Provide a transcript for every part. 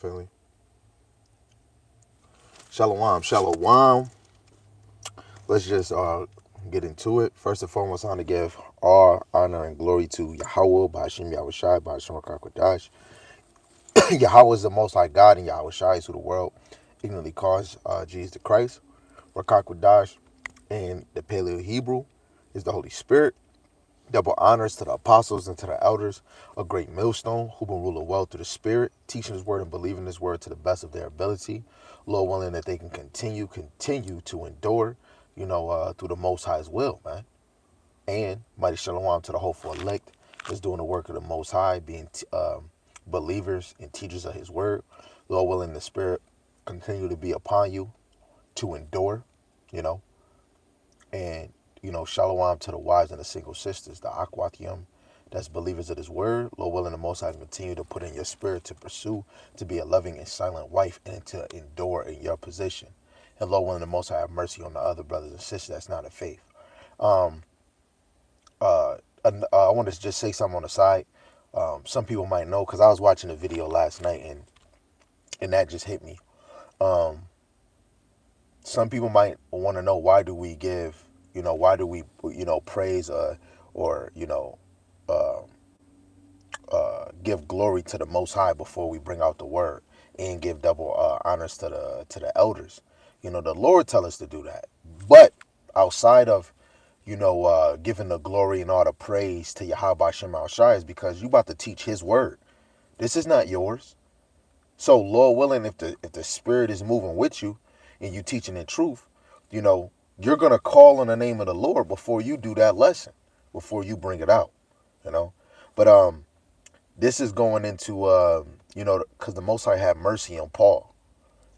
Philly. Shalom, shalom. Let's just get into it. First and foremost, I want to give all honor and glory to Yahawah Bahasham Yahawashi, Bahasham Yahawashi. Yahawah is the most high God, and Yahawashi is who the world ignorantly calls Jesus the Christ. Rakakwadash in the Paleo Hebrew is the Holy Spirit. Double honors to the apostles and to the elders, a great millstone who will rule the world through the Spirit, teaching His word and believing His word to the best of their ability. Lord willing that they can continue to endure, through the Most High's will, man. And mighty shalom to the hopeful elect that's doing the work of the Most High, being believers and teachers of His word. Lord willing, the Spirit continue to be upon you to endure, you know, and shalom to the wives and the single sisters, the Akwathium, that's believers of His word. Lord willing, the Most High continue to put in your spirit to pursue, to be a loving and silent wife, and to endure in your position. And Lord willing, the Most High have mercy on the other brothers and sisters that's not in faith. Um, I want to just say something on the side. Some people might know because I was watching a video last night and that just hit me. Um, some people might want to know, why do we give, why do we, praise or uh, give glory to the Most High before we bring out the word, and give double honors to the elders. The Lord tell us to do that. But outside of giving the glory and all the praise to Yahawah Bahasham Yahawashi, is because you about to teach His word. This is not yours. So Lord willing, if the Spirit is moving with you and you teaching in truth, you're gonna call on the name of the Lord before you do that lesson, before you bring it out. But this is going into because the Most High had mercy on Paul,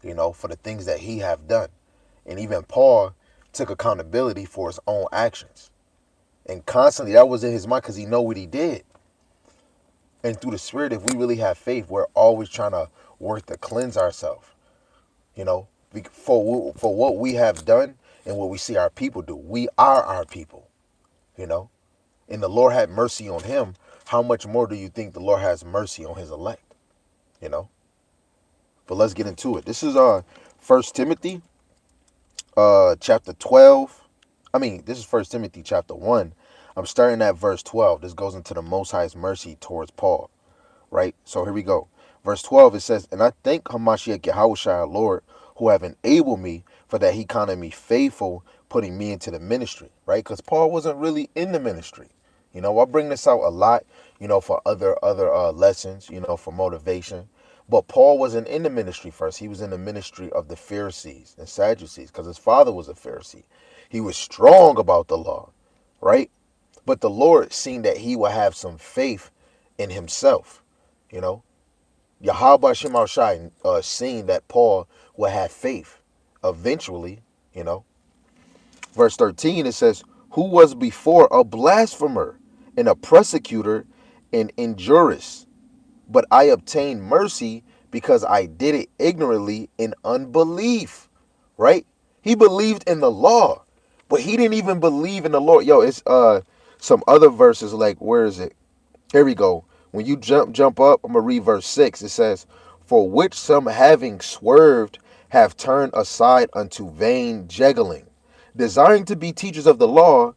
for the things that he have done, and even Paul took accountability for his own actions, and constantly that was in his mind because he know what he did. And through the Spirit, if we really have faith, we're always trying to work to cleanse ourselves, for what we have done and what we see our people do. We are our people, and the Lord had mercy on him. How much more do you think the Lord has mercy on His elect? But let's get into it. This is 1 Timothy chapter 12. This is 1 Timothy chapter 1. I'm starting at verse 12. This goes into the Most High's mercy towards Paul, right? So here we go. Verse 12, it says, "And I thank Hamashiach Yahawashi our Lord, who have enabled me, for that He counted me faithful, putting me into the ministry," right? Because Paul wasn't really in the ministry. I bring this out a lot, for other lessons, for motivation. But Paul wasn't in the ministry first. He was in the ministry of the Pharisees and Sadducees because his father was a Pharisee. He was strong about the law, right? But the Lord, seeing that he would have some faith in himself, Yahawah Bahasham Yahawashi, seeing that Paul would have faith eventually, Verse 13, it says, "Who was before a blasphemer and a persecutor and injurious, but I obtained mercy because I did it ignorantly in unbelief." Right? He believed in the law, but he didn't even believe in the Lord. Yo, it's some other verses, like, where is it? Here we go. When you jump up, I'm gonna read verse 6. It says, "For which some having swerved have turned aside unto vain juggling, desiring to be teachers of the law,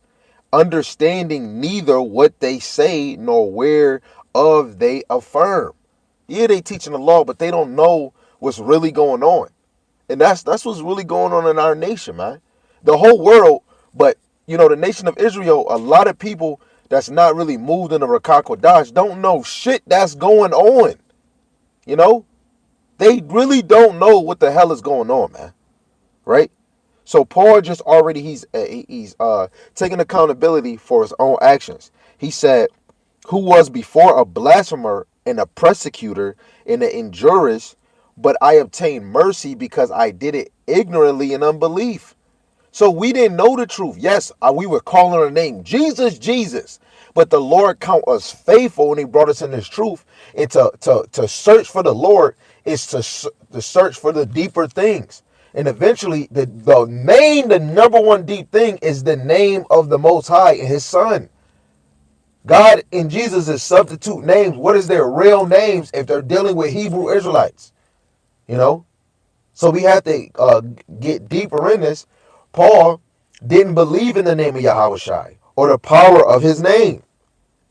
understanding neither what they say nor whereof they affirm." Yeah, they teaching the law, but they don't know what's really going on. And that's what's really going on in our nation, man. The whole world, but the nation of Israel, a lot of people that's not really moved in the Rakak Kodash don't know shit that's going on. They really don't know what the hell is going on, man. Right? So Paul just already he's taking accountability for his own actions. He said, "Who was before a blasphemer and a persecutor and an injurious, but I obtained mercy because I did it ignorantly in unbelief." So we didn't know the truth. Yes, we were calling on the name Jesus, Jesus. But the Lord count us faithful when He brought us in His truth. And to search for the Lord is to search for the deeper things. And eventually, the number one deep thing is the name of the Most High and His Son. God and Jesus is substitute names. What is their real names if they're dealing with Hebrew Israelites? You know, so we have to get deeper in this. Paul didn't believe in the name of Yahawashi or the power of his name.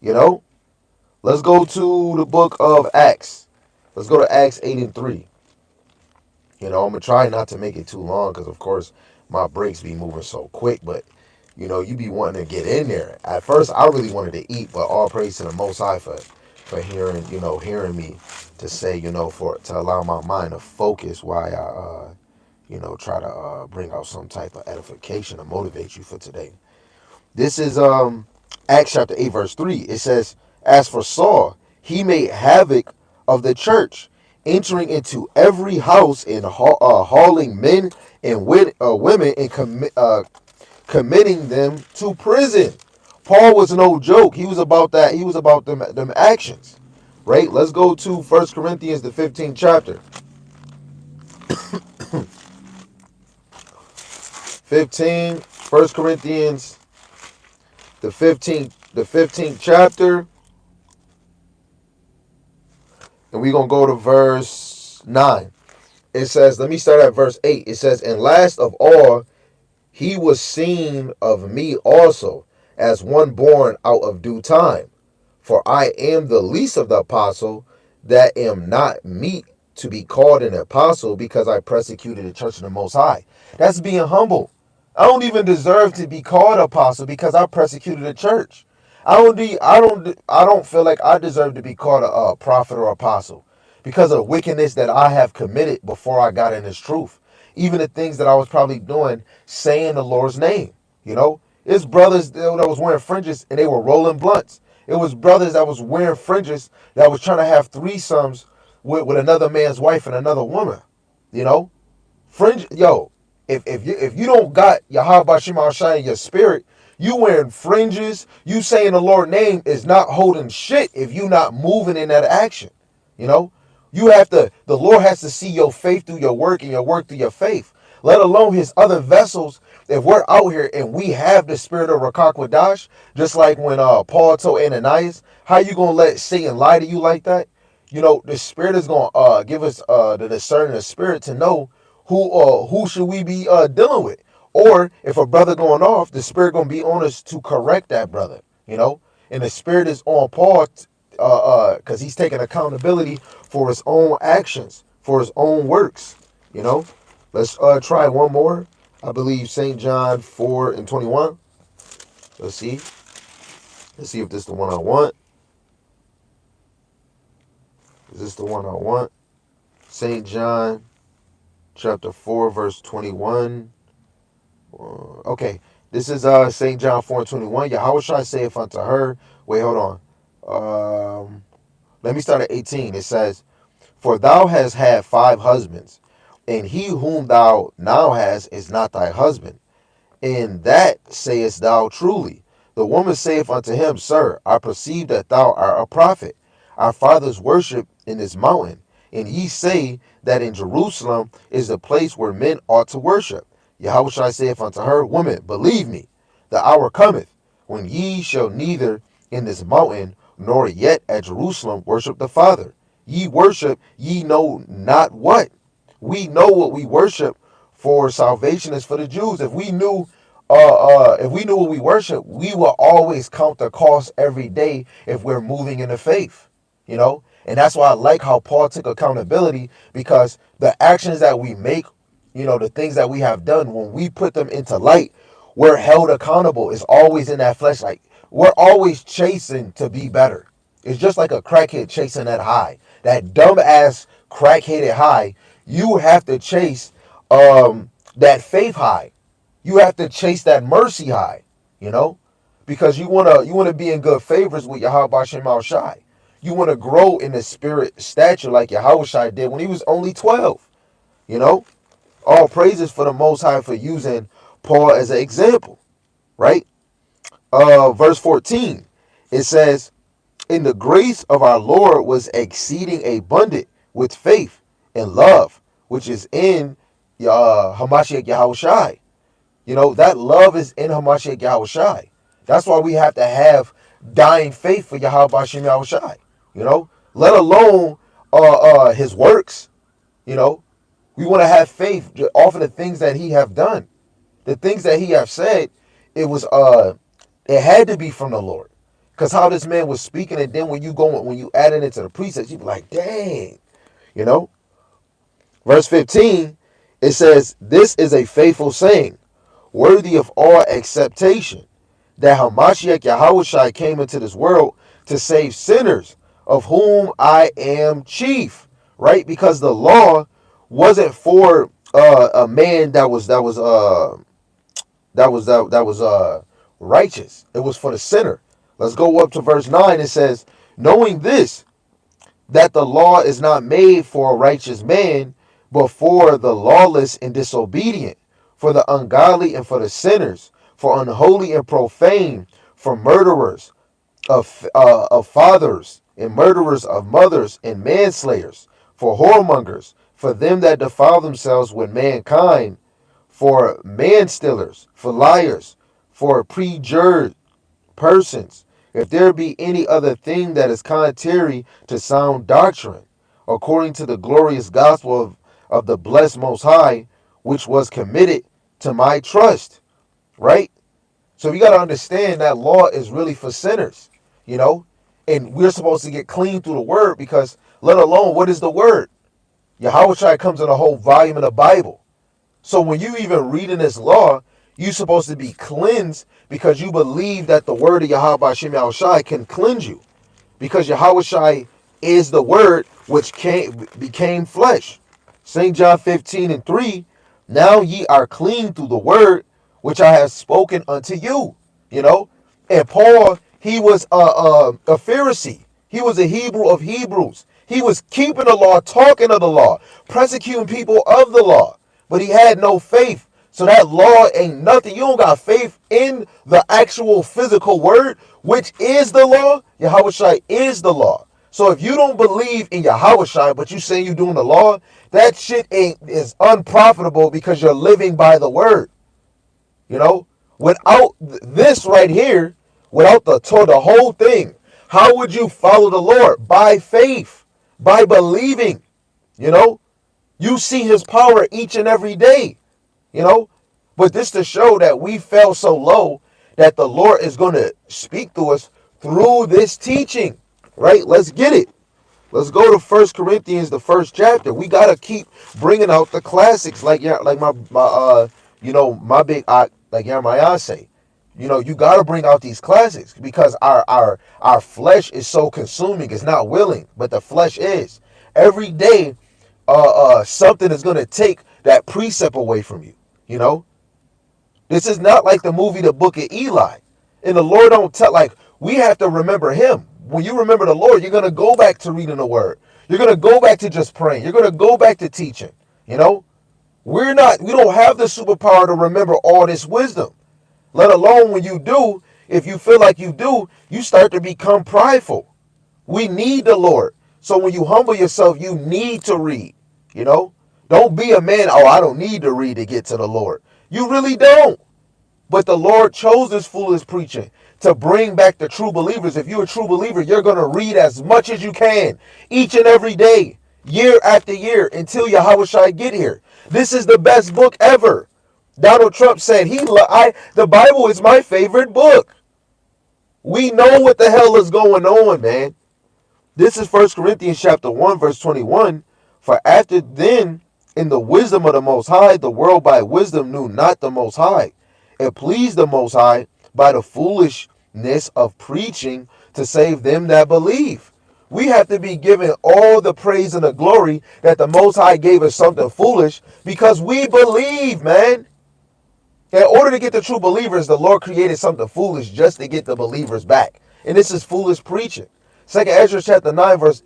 You know, let's go to the book of Acts. Let's go to Acts 8 and 3. You know, I'm gonna try not to make it too long because, of course, my breaks be moving so quick. But you know, you be wanting to get in there. At first, I really wanted to eat, but all praise to the Most High for hearing me to say, to allow my mind to focus while I try to bring out some type of edification to motivate you for today. This is Acts chapter 8, verse 3. It says, "As for Saul, he made havoc of the church, entering into every house and hauling men and women and committing them to prison." Paul was no joke. He was about that. He was about them actions. Right? Let's go to First Corinthians, the 15th chapter. 1 Corinthians, the 15th chapter, and we're gonna go to verse 9. It says, let me start at verse 8. It says, "And last of all, he was seen of me also, as one born out of due time. For I am the least of the apostle, that am not meet to be called an apostle, because I persecuted the church of the Most High." That's being humble. I don't even deserve to be called apostle because I persecuted the church. I don't feel like I deserve to be called a prophet or apostle because of the wickedness that I have committed before I got in this truth. Even the things that I was probably doing, saying the Lord's name. It's brothers that was wearing fringes and they were rolling blunts. It was brothers that was wearing fringes that was trying to have threesomes with another man's wife and another woman. You know, fringe, yo. If you don't got Yahawah Bahasham Yahawashi in your spirit, you wearing fringes, you saying the Lord's name is not holding shit if you not moving in that action. You know, the Lord has to see your faith through your work and your work through your faith. Let alone his other vessels. If we're out here and we have the spirit of Rakakwadash, just like when Paul told Ananias, how you gonna let Satan lie to you like that? The spirit is gonna give us the discerning of spirit to know who should we be dealing with. Or if a brother going off, the spirit gonna be on us to correct that brother. And the spirit is on Paul because he's taking accountability for his own actions, for his own works. You know, let's try one more. I believe St. John 4 and 21. Let's see. Let's see if this is the one I want. Is this the one I want? St. John chapter 4, verse 21. Okay. This is St. John 4 and 21. Yahawashi saith unto her. Wait, hold on. Let me start at 18. It says, "For thou hast had 5 husbands, and he whom thou now hast is not thy husband. And that sayest thou truly. The woman saith unto him, Sir, I perceive that thou art a prophet. Our fathers worship in this mountain, and ye say that in Jerusalem is the place where men ought to worship. Yahushua saith unto her, Woman, believe me, the hour cometh, when ye shall neither in this mountain nor yet at Jerusalem worship the Father. Ye worship ye know not what. We know what we worship, for salvation is for the Jews. If we knew what we worship, we will always count the cost every day if we're moving in the faith. And that's why I like how Paul took accountability, because the actions that we make, the things that we have done, when we put them into light, we're held accountable. It's always in that flesh. Like, we're always chasing to be better. It's just like a crackhead chasing that high, that dumb ass crackheaded high. You have to chase that faith high. You have to chase that mercy high, because you wanna be in good favors with Yahawah Bahasham Yahawashi. You want to grow in the spirit stature like Yahawashi did when he was only 12. All praises for the Most High for using Paul as an example, right? Verse 14, it says, "And the grace of our Lord was exceeding abundant with faith and love, which is in Hamashiach Yahawashi." That love is in Hamashiach Yahawashi. That's why we have to have dying faith for Yahawah Bahasham Yahawashi. Let alone his works. You know, we want to have faith off of the things that he have done. The things that he have said, it had to be from the Lord. Because how this man was speaking, and then when you add it into the precepts, you be like, dang, you know. Verse 15, it says, this is a faithful saying, worthy of all acceptation, that Hamashiach Yahawashi came into this world to save sinners, of whom I am chief. Right? Because the law wasn't for a man that was righteous. It was for the sinner. Let's go up to verse 9. It says, knowing this, that the law is not made for a righteous man, but for the lawless and disobedient, for the ungodly and for the sinners, for unholy and profane, for murderers of fathers, and murderers of mothers, and manslayers, for whoremongers, for them that defile themselves with mankind, for manstealers, for liars, for perjured persons, if there be any other thing that is contrary to sound doctrine, according to the glorious gospel of the blessed Most High, which was committed to my trust. Right? So you got to understand that law is really for sinners, you know, and we're supposed to get clean through the word, because let alone, what is the word? Yahawah comes in a whole volume of the Bible. So when you even reading this law, you're supposed to be cleansed, because you believe that the word of Yahawah Bahasham Yahawashi can cleanse you, because Yahawah is the word which became flesh. St. John 15:3, now ye are clean through the word which I have spoken unto you. You know, and Paul, he was a Pharisee. He was a Hebrew of Hebrews. He was keeping the law, talking of the law, persecuting people of the law, but he had no faith. So that law ain't nothing. You don't got faith in the actual physical word, which is the law. Yahawah is the law. So if you don't believe in Yahawah, but you say you're doing the law, that shit is unprofitable, because you're living by the word. You know, without this right here, without the whole thing, how would you follow the Lord? By faith, by believing. You know, you see his power each and every day. You know, but this to show that we fell so low that the Lord is going to speak to us through this teaching. Right? Let's get it. Let's go to 1 Corinthians, the first chapter. We gotta keep bringing out the classics, like my big like Jeremiah say. You know, you gotta bring out these classics, because our flesh is so consuming. It's not willing, but the flesh is. Every day, something is gonna take that precept away from you. You know, this is not like the movie The Book of Eli, and the Lord don't tell. Like, we have to remember Him. When you remember the Lord, you're going to go back to reading the word. You're going to go back to just praying. You're going to go back to teaching. You know, we don't have the superpower to remember all this wisdom. Let alone when you do, if you feel like you do, you start to become prideful. We need the Lord. So when you humble yourself, you need to read. You know, don't be a man, oh, I don't need to read to get to the Lord. You really don't. But the Lord chose this foolish preaching to bring back the true believers. If you're a true believer, you're going to read as much as you can each and every day, year after year, until Yahawah get here. This is the best book ever. Donald Trump said the Bible is my favorite book. We know what the hell is going on, man. This is 1 Corinthians chapter 1, verse 21. For after then, in the wisdom of the Most High, the world by wisdom knew not the Most High. It pleased the Most High by the foolishness of preaching to save them that believe. We have to be given all the praise and the glory that the Most High gave us something foolish, because we believe, man. In order to get the true believers, the Lord created something foolish just to get the believers back. And this is foolish preaching. 2nd Ezra chapter 9, verse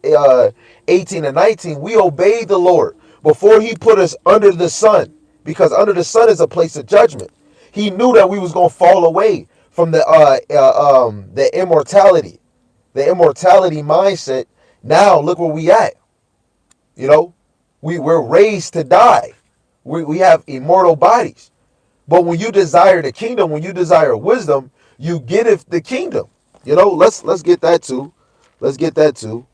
18 and 19, we obeyed the Lord before he put us under the sun, because under the sun is a place of judgment. He knew that we was going to fall away from the immortality mindset. Now look where we at. You know, we're raised to die. We have immortal bodies. But when you desire the kingdom, when you desire wisdom, you get the kingdom. You know, let's get that too. Let's get that too.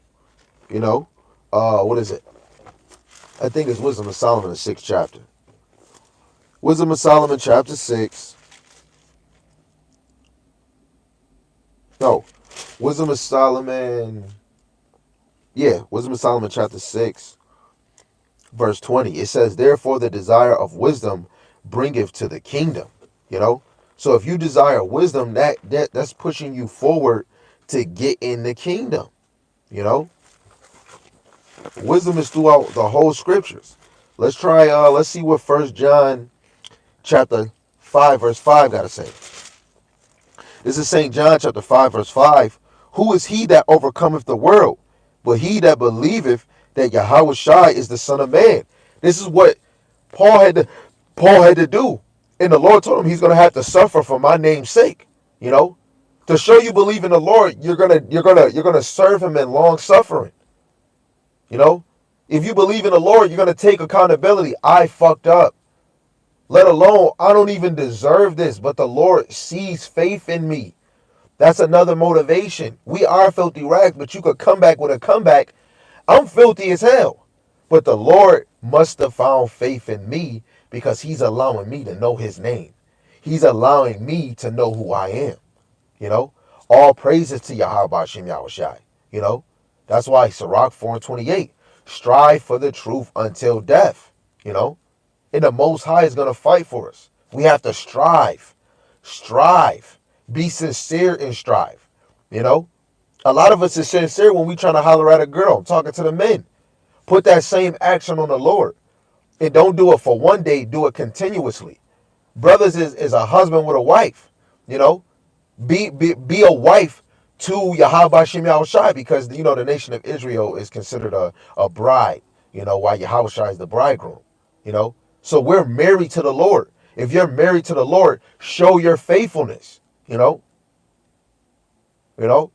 You know, what is it? I think it's Wisdom of Solomon, the 6th chapter. Wisdom of Solomon, chapter 6. No, Wisdom of Solomon. Yeah, Wisdom of Solomon, chapter 6, verse 20. It says, therefore the desire of wisdom bringeth to the kingdom. You know? So if you desire wisdom, that's pushing you forward to get in the kingdom. You know? Wisdom is throughout the whole scriptures. Let's see what First John chapter 5, verse 5 gotta say. This is St. John chapter 5, verse 5. Who is he that overcometh the world? But he that believeth that Yahawah is the Son of Man. This is what Paul had to do. And the Lord told him he's gonna have to suffer for my name's sake. You know? To show you believe in the Lord, you're gonna serve him in long suffering. You know? If you believe in the Lord, you're gonna take accountability. I fucked up. Let alone, I don't even deserve this, but the Lord sees faith in me. That's another motivation. We are filthy rags, but you could come back with a comeback. I'm filthy as hell. But the Lord must have found faith in me because he's allowing me to know his name. He's allowing me to know who I am. You know? All praises to Yahawah Bahasham Yahawashi. You know? That's why Sirach 4:28. Strive for the truth until death. You know? And the Most High is going to fight for us. We have to strive. Strive. Be sincere and strive. You know? A lot of us is sincere when we trying to holler at a girl. I'm talking to the men. Put that same action on the Lord. And don't do it for one day. Do it continuously. Brothers is a husband with a wife. You know? Be a wife to Yahawah Bahasham Yahawashi because, you know, the nation of Israel is considered a bride. You know, while Yahawashi is the bridegroom. You know? So we're married to the Lord. If you're married to the Lord, show your faithfulness. You know? You know?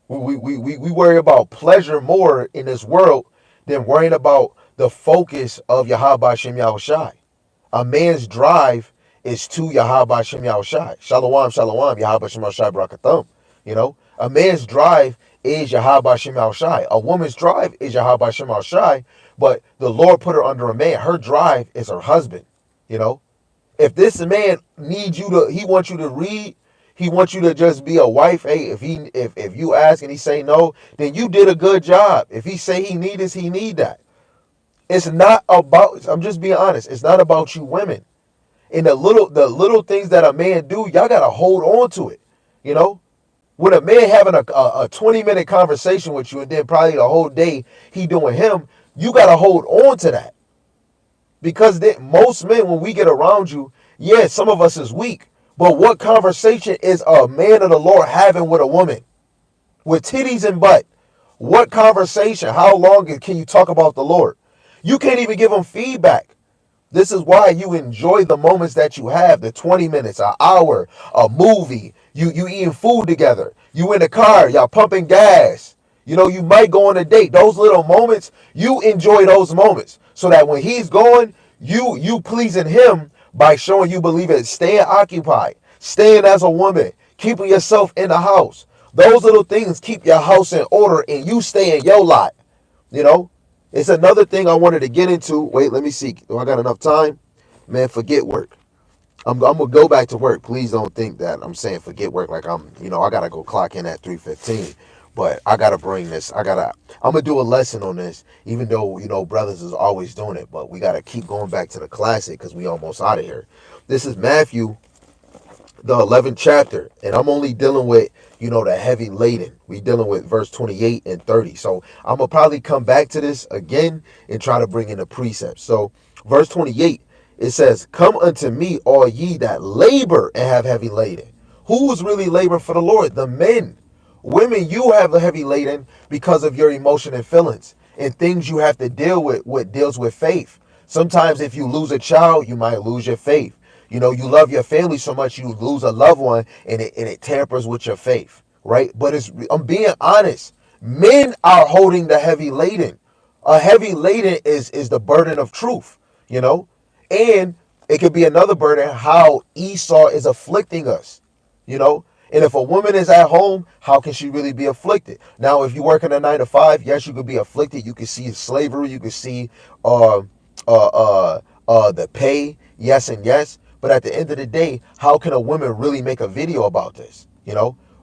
We worry about pleasure more in this world than worrying about the focus of Yahawah Bahasham Yahawashi. A man's drive is to Yahawah Bahasham Yahawashi. Shalom, shalom, Yahawah Bahasham Yahawashi Barakathum. You know? A man's drive is Yahawah Bahasham Yahawashi. A woman's drive is Yahawah Bahasham Yahawashi. But the Lord put her under a man. Her drive is her husband. You know? If this man needs you to, he wants you to read, he wants you to just be a wife. Hey, if you ask and he say no, then you did a good job. If he say he need this, he need that. It's not about, I'm just being honest, it's not about you women. And the little things that a man do, y'all gotta hold on to it. You know? When a man having a 20-minute conversation with you and then probably the whole day he doing him, you got to hold on to that. Because most men, when we get around you, yeah, some of us is weak. But what conversation is a man of the Lord having with a woman? With titties and butt. What conversation? How long can you talk about the Lord? You can't even give them feedback. This is why you enjoy the moments that you have, the 20 minutes, an hour, a movie, you eating food together, you in the car, y'all pumping gas. You know, you might go on a date. Those little moments, you enjoy those moments. So that when he's going, you pleasing him by showing you believe it, staying occupied, staying as a woman, keeping yourself in the house. Those little things keep your house in order and you stay in your lot. You know? It's another thing I wanted to get into. Wait, let me see. Do I got enough time? Man, forget work. I'm gonna go back to work. Please don't think that I'm saying forget work like I gotta go clock in at 3:15. But I gotta bring this. I'm gonna do a lesson on this, even though, brothers is always doing it. But we gotta keep going back to the classic because we almost out of here. This is Matthew, the 11th chapter, and I'm only dealing with, the heavy laden. We dealing with verse 28 and 30. So I'm gonna probably come back to this again and try to bring in the precepts. So verse 28, it says, come unto me, all ye that labor and have heavy laden. Who is really laboring for the Lord? The men. Women, you have a heavy laden because of your emotion and feelings and things you have to deal with, what deals with faith. Sometimes if you lose a child, you might lose your faith. You love your family so much you lose a loved one and it tampers with your faith, right? But I'm being honest. Men are holding the heavy laden. A heavy laden is the burden of truth, and it could be another burden how Esau is afflicting us, And if a woman is at home, how can she really be afflicted? Now, if you work in a 9 to 5, yes, you could be afflicted. You could see slavery. You could see uh, the pay. Yes and yes. But at the end of the day, how can a woman really make a video about this?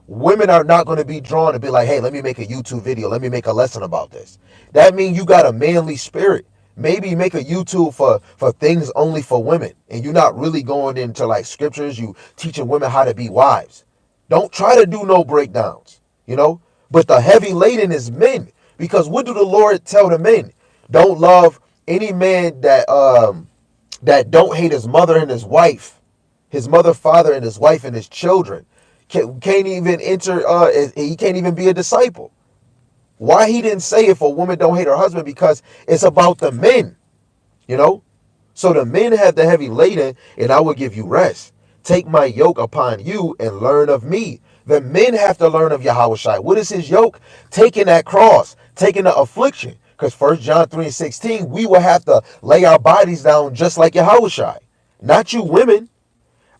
Women are not going to be drawn to be like, hey, let me make a YouTube video. Let me make a lesson about this. That means you got a manly spirit. Maybe make a YouTube for things only for women, and you're not really going into like scriptures. You teaching women how to be wives. Don't try to do no breakdowns. But the heavy laden is men, because what do the Lord tell the men? Don't love any man that don't hate his mother and his wife, his mother, father, and his wife and his children. Can't even enter. He can't even be a disciple. Why he didn't say if a woman don't hate her husband? Because it's about the men, you know. So the men have the heavy laden, and I will give you rest. Take my yoke upon you and learn of me. The men have to learn of Yahawashi. What is his yoke? Taking that cross, taking the affliction. Because 1 John 3:16, we will have to lay our bodies down just like Yahawashi. Not you women.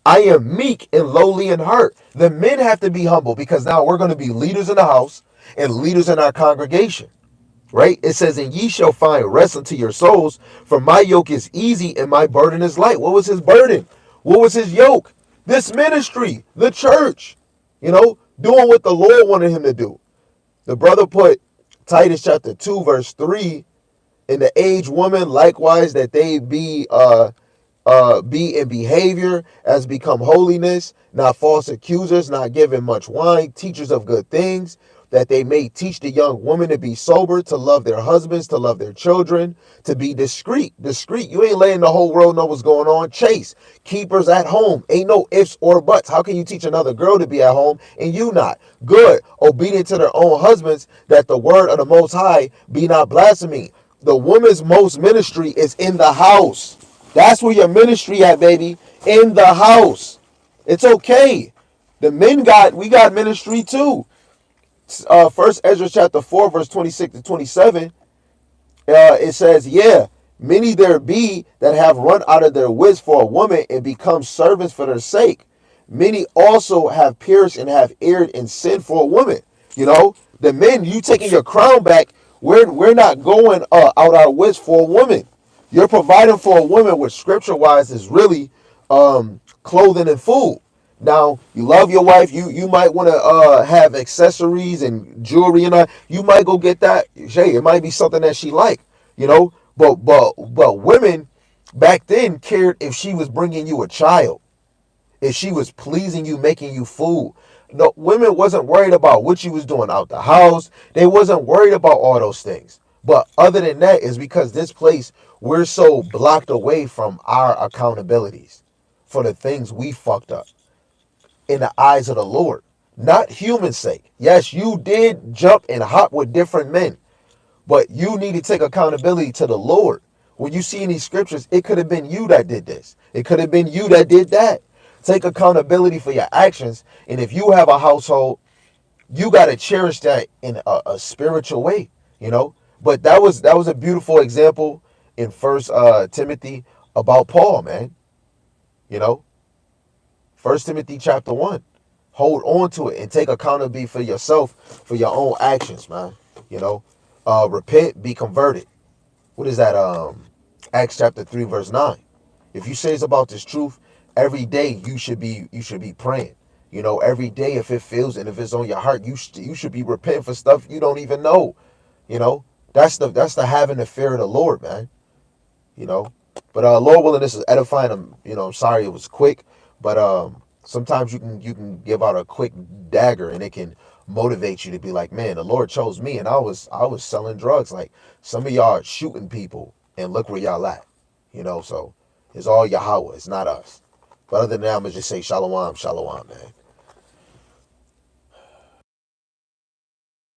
I am meek and lowly in heart. The men have to be humble, because now we're going to be leaders in the house and leaders in our congregation. Right? It says, and ye shall find rest unto your souls, for my yoke is easy and my burden is light. What was his burden? What was his yoke? This ministry, the church, doing what the Lord wanted him to do. The brother put Titus chapter 2, verse 3, in the aged woman, likewise, that they be in behavior as become holiness, not false accusers, not giving much wine, teachers of good things, that they may teach the young women to be sober, to love their husbands, to love their children, to be discreet. Discreet. You ain't letting the whole world know what's going on. Chase. Keepers at home. Ain't no ifs or buts. How can you teach another girl to be at home and you not? Good. Obedient to their own husbands, that the word of the Most High be not blasphemy. The woman's most ministry is in the house. That's where your ministry at, baby. In the house. It's okay. We got ministry too. First Ezra chapter 4, verse 26 to 27, it says, yeah, many there be that have run out of their wits for a woman and become servants for their sake. Many also have pierced and have erred in sin for a woman. The men, you taking your crown back, we're not going out our wits for a woman. You're providing for a woman, which scripture-wise is really clothing and food. Now, you love your wife. You might want to have accessories and jewelry, and you might go get that. Hey, it might be something that she like, But women back then cared if she was bringing you a child, if she was pleasing you, making you food. No, women wasn't worried about what you was doing out the house. They wasn't worried about all those things. But other than that, is because this place, we're so blocked away from our accountabilities for the things we fucked up in the eyes of the Lord, not human sake. Yes, you did jump and hop with different men, but you need to take accountability to the Lord. When you see in these scriptures, it could have been you that did this. It could have been you that did that. Take accountability for your actions. And if you have a household, you got to cherish that in a spiritual way. But that was a beautiful example in First Timothy about Paul, man. you know 1 Timothy chapter 1. Hold on to it and take accountability for yourself, for your own actions, man. Repent, be converted. What is that? Acts chapter 3, verse 9. If you say it's about this truth, every day you should be praying. Every day, if it feels and if it's on your heart, you should be repenting for stuff you don't even know. That's the having the fear of the Lord, man. you know. But Lord willing, this is edifying. I'm sorry it was quick, but sometimes you can give out a quick dagger and it can motivate you to be like, man, the Lord chose me and I was selling drugs. Like some of y'all are shooting people and look where y'all at. So it's all Yahawah, it's not us. But other than that, I'm gonna just say shalom, shalom, man.